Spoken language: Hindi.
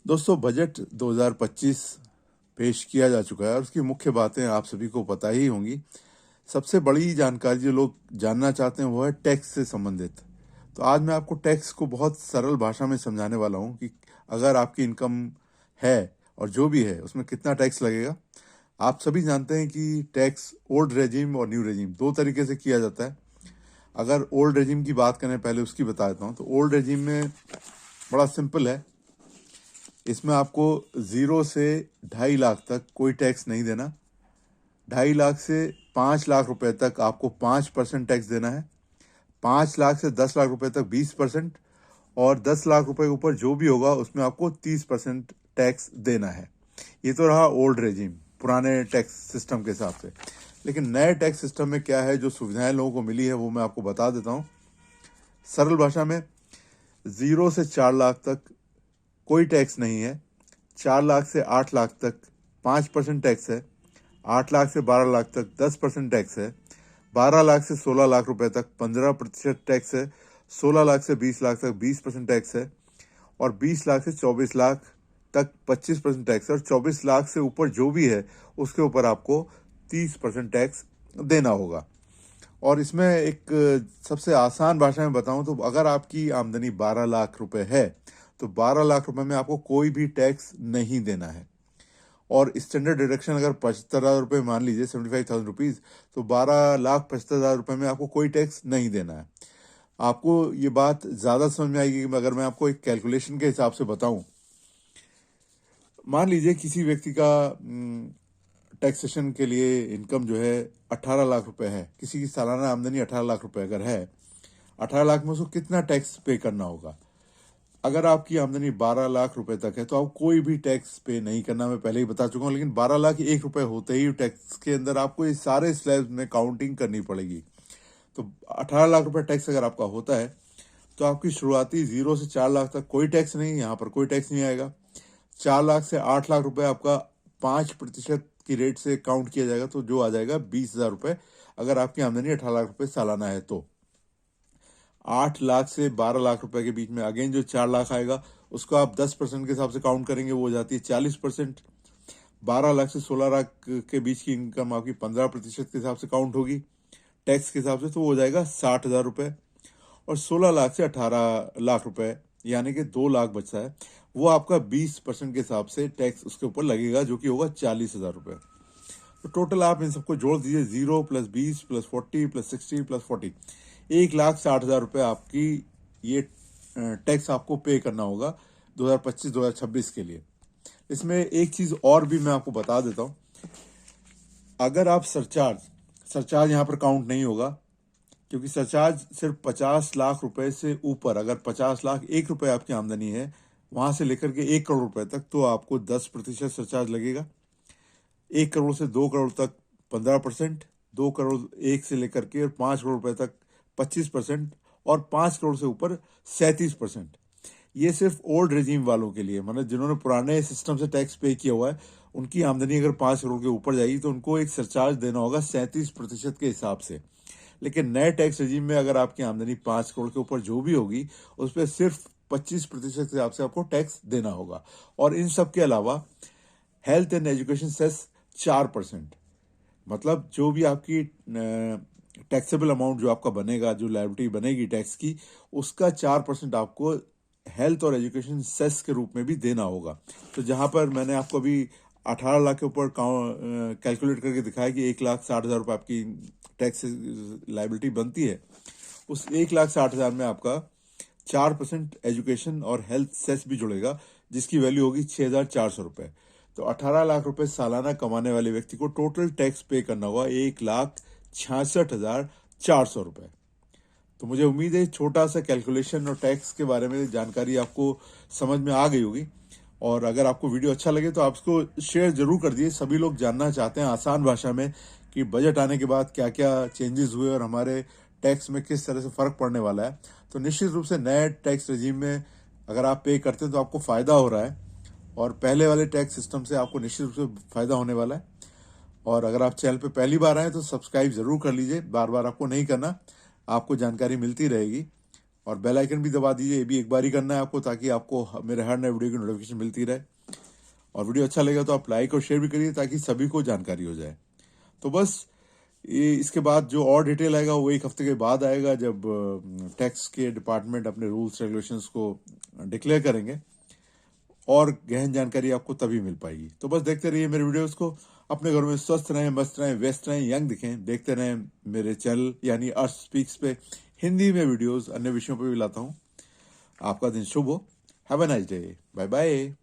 दोस्तों, बजट 2025 पेश किया जा चुका है और उसकी मुख्य बातें आप सभी को पता ही होंगी। सबसे बड़ी जानकारी जो लोग जानना चाहते हैं वो है टैक्स से संबंधित। तो आज मैं आपको टैक्स को बहुत सरल भाषा में समझाने वाला हूँ कि अगर आपकी इनकम है और जो भी है उसमें कितना टैक्स लगेगा। आप सभी जानते हैं कि टैक्स ओल्ड रेजिम और न्यू रेजिम दो तरीके से किया जाता है। अगर ओल्ड रेजिम की बात करें, पहले उसकी बता देता हूँ। तो ओल्ड रेजिम में बड़ा सिंपल है। इसमें आपको 0 से 2.5 लाख तक कोई टैक्स नहीं देना। 2.5 लाख से 5 लाख रुपए तक आपको 5% टैक्स देना है। 5 लाख से 10 लाख रुपए तक 20%। और 10 लाख रुपए के ऊपर जो भी होगा उसमें आपको 30% टैक्स देना है। ये तो रहा ओल्ड रेजिम, पुराने टैक्स सिस्टम के हिसाब से। लेकिन नए टैक्स सिस्टम में क्या है, जो सुविधाएं लोगों को मिली है वो मैं आपको बता देता हूँ सरल भाषा में। 0 से 4 लाख तक कोई टैक्स नहीं है। 4 लाख से 8 लाख तक 5% टैक्स है। 8 लाख से 12 लाख तक 10% टैक्स है। 12 लाख से 16 लाख रुपए तक 15% टैक्स है। 16 लाख से 20 लाख तक 20% टैक्स है। और 20 लाख से 24 लाख तक 25% टैक्स है। और 24 लाख से ऊपर जो भी है उसके ऊपर आपको 30% टैक्स देना होगा। और इसमें एक सबसे आसान भाषा में बताऊं तो अगर आपकी आमदनी 12 लाख रुपए है तो 12 लाख रुपए में आपको कोई भी टैक्स नहीं देना है। और स्टैंडर्ड डिडक्शन अगर 75,000 रुपये मान लीजिए, 75,000 रुपीज, तो 12,75,000 रुपये में आपको कोई टैक्स नहीं देना है। आपको ये बात ज़्यादा समझ में आएगी कि अगर मैं आपको एक कैलकुलेशन के हिसाब से बताऊं। मान लीजिए किसी व्यक्ति का टैक्सेशन के लिए इनकम जो है 18 लाख रुपए है। किसी की सालाना आमदनी 18 लाख रुपए अगर है, 18 लाख में उसको कितना टैक्स पे करना होगा। अगर आपकी आमदनी 12 लाख रुपए तक है तो आप कोई भी टैक्स पे नहीं करना, मैं पहले ही बता चुका हूँ। लेकिन 12 लाख 1 रुपए होते ही टैक्स के अंदर आपको ये सारे स्लैब्स में काउंटिंग करनी पड़ेगी। तो 18 लाख रुपए टैक्स अगर आपका होता है तो आपकी शुरुआती 0 से 4 लाख तक कोई टैक्स नहीं, यहाँ पर कोई टैक्स नहीं आएगा। 4 लाख से 8 लाख रुपए आपका 5% की रेट से काउंट किया जाएगा, तो जो आ जाएगा 20,000 रुपए, अगर आपकी आमदनी 18 लाख रुपए सालाना है तो। 8 लाख से 12 लाख रुपए के बीच में अगेन जो 4 लाख आएगा उसको आप 10% के हिसाब से काउंट करेंगे, वो हो जाती है 40%। 12 लाख से 16 लाख के बीच की इनकम आपकी 15% के हिसाब से काउंट होगी टैक्स के हिसाब से, तो वो हो जाएगा 60,000 रुपए। और 16 लाख से 18 लाख रुपए यानी कि 2 लाख बचता है, वो आपका 20% के हिसाब से टैक्स उसके ऊपर लगेगा, जो कि होगा 40,000 रुपए। तो टोटल आप इन सबको जोड़ दीजिए, 0 प्लस 20 प्लस 40 प्लस 60 प्लस 40, 1,60,000 रुपए आपकी ये टैक्स आपको पे करना होगा 2025-2026 के लिए। इसमें एक चीज और भी मैं आपको बता देता हूँ। अगर आप सरचार्ज यहाँ पर काउंट नहीं होगा, क्योंकि सरचार्ज सिर्फ 50 लाख रुपए से ऊपर, अगर 50 लाख 1 रुपए आपकी आमदनी है वहां से लेकर के 1 करोड़ रुपए तक, तो आपको 10% सरचार्ज लगेगा। 1 करोड़ से 2 करोड़ तक 15%, 2 करोड़ 1 से लेकर के और 5 करोड़ रुपए तक 25%, और 5 करोड़ से ऊपर 37%। ये सिर्फ ओल्ड रेजिम वालों के लिए, मतलब जिन्होंने पुराने सिस्टम से टैक्स पे किया हुआ है, उनकी आमदनी अगर 5 करोड़ के ऊपर जाएगी तो उनको एक सरचार्ज देना होगा 37% के हिसाब से। लेकिन नए टैक्स रेजिम में अगर आपकी आमदनी 5 करोड़ के ऊपर जो भी होगी उस पर सिर्फ 25% के हिसाब से आपको टैक्स देना होगा। और इन सब के अलावा हेल्थ एंड एजुकेशन सेस 4%, मतलब जो भी आपकी टैक्सेबल अमाउंट जो आपका बनेगा, जो लायबिलिटी बनेगी टैक्स की, उसका 4% आपको हेल्थ और एजुकेशन सेस के रूप में भी देना होगा। तो जहां पर मैंने आपको अभी 18 लाख के ऊपर कैलकुलेट करके दिखाया कि 1,60,000 रुपये आपकी टैक्स लायबिलिटी बनती है, उस 1,60,000 में आपका 4% एजुकेशन और हेल्थ सेस भी जुड़ेगा, जिसकी वैल्यू होगी 6,400 रुपये। तो 18 लाख रुपए सालाना कमाने वाले व्यक्ति को टोटल टैक्स पे करना होगा 1,66,400 रुपये। तो मुझे उम्मीद है छोटा सा कैलकुलेशन और टैक्स के बारे में जानकारी आपको समझ में आ गई होगी। और अगर आपको वीडियो अच्छा लगे तो आप इसको शेयर जरूर कर दिए। सभी लोग जानना चाहते हैं आसान भाषा में कि बजट आने के बाद क्या क्या चेंजेस हुए और हमारे टैक्स में किस तरह से फर्क पड़ने वाला है। तो निश्चित रूप से नए टैक्स रेजिम में अगर आप पे करते हैं तो आपको फायदा हो रहा है, और पहले वाले टैक्स सिस्टम से आपको निश्चित रूप से फायदा होने वाला है। और अगर आप चैनल पे पहली बार आए तो सब्सक्राइब जरूर कर लीजिए, बार बार आपको नहीं करना, आपको जानकारी मिलती रहेगी। और बेल आइकन भी दबा दीजिए, ये भी एक बार ही करना है आपको, ताकि आपको मेरे हर नए वीडियो की नोटिफिकेशन मिलती रहे। और वीडियो अच्छा लगेगा तो आप लाइक और शेयर भी करिए, ताकि सभी को जानकारी हो जाए। तो बस ये इसके बाद जो और डिटेल आएगा वो एक हफ्ते के बाद आएगा, जब टैक्स के डिपार्टमेंट अपने रूल्स रेगुलेशंस को डिक्लेयर करेंगे, और गहन जानकारी आपको तभी मिल पाएगी। तो बस देखते रहिए मेरे वीडियोस को। अपने घर में स्वस्थ रहें, मस्त रहें, व्यस्त रहें, यंग दिखें। देखते रहें मेरे चैनल यानी अर्थ स्पीक्स पे हिंदी में वीडियोस अन्य विषयों पर भी लाता हूँ। आपका दिन शुभ हो। Have a nice day. Bye bye.